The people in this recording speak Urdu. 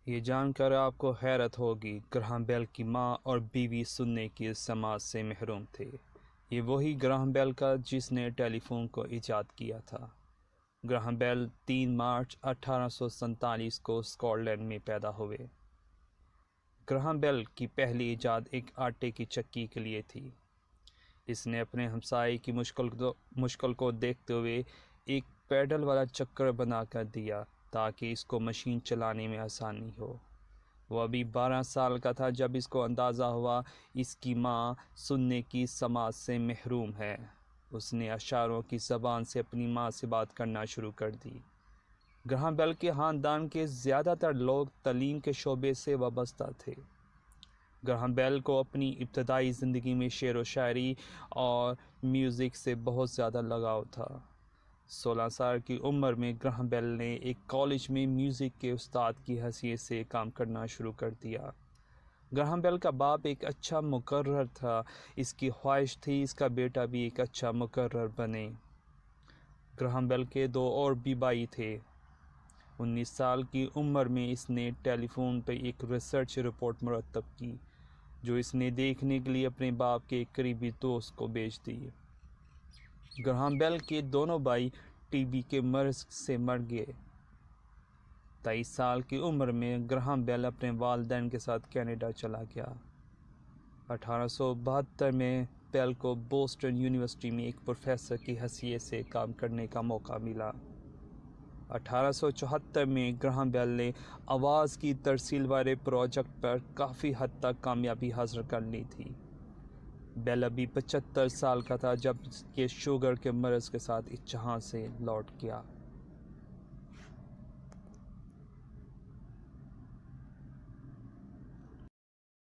یہ جان کر آپ کو حیرت ہوگی، گراہم بیل کی ماں اور بیوی سننے کی سماعت سے محروم تھے۔ یہ وہی گراہم بیل کا جس نے ٹیلی فون کو ایجاد کیا تھا۔ گراہم بیل 3 مارچ 1847 کو اسکاٹ لینڈ میں پیدا ہوئے۔ گراہم بیل کی پہلی ایجاد ایک آٹے کی چکی کے لیے تھی۔ اس نے اپنے ہمسائے کی مشکل کو دیکھتے ہوئے ایک پیڈل والا چکر بنا کر دیا تاکہ اس کو مشین چلانے میں آسانی ہو۔ وہ ابھی 12 سال کا تھا جب اس کو اندازہ ہوا اس کی ماں سننے کی سماعت سے محروم ہے۔ اس نے اشاروں کی زبان سے اپنی ماں سے بات کرنا شروع کر دی۔ گراہم بیل کے خاندان کے زیادہ تر لوگ تعلیم کے شعبے سے وابستہ تھے۔ گراہم بیل کو اپنی ابتدائی زندگی میں شعر و شاعری اور میوزک سے بہت زیادہ لگاؤ تھا۔ 16 سال کی عمر میں گراہم بیل نے ایک کالج میں میوزک کے استاد کی حیثیت سے کام کرنا شروع کر دیا۔ گراہم بیل کا باپ ایک اچھا مقرر تھا۔ اس کی خواہش تھی اس کا بیٹا بھی ایک اچھا مقرر بنے۔ گراہم بیل کے 2 اور بھی بھائی تھے۔ 19 سال کی عمر میں اس نے ٹیلی فون پر ایک ریسرچ رپورٹ مرتب کی جو اس نے دیکھنے کے لیے اپنے باپ کے ایک قریبی دوست کو بھیج دی۔ گراہم بیل کے دونوں بھائی ٹی بی کے مرض سے مر گئے۔ 23 سال کی عمر میں گراہم بیل اپنے والدین کے ساتھ کینیڈا چلا گیا۔ 1872 میں بیل کو بوسٹن یونیورسٹی میں ایک پروفیسر کی حیثیت سے کام کرنے کا موقع ملا۔ 1874 میں گراہم بیل نے آواز کی ترسیل والے پروجیکٹ پر کافی حد تک کامیابی حاصل کر لی تھی۔ بیل ابھی 75 سال کا تھا جب یہ شوگر کے مرض کے ساتھ اس جہاں سے لوٹ گیا۔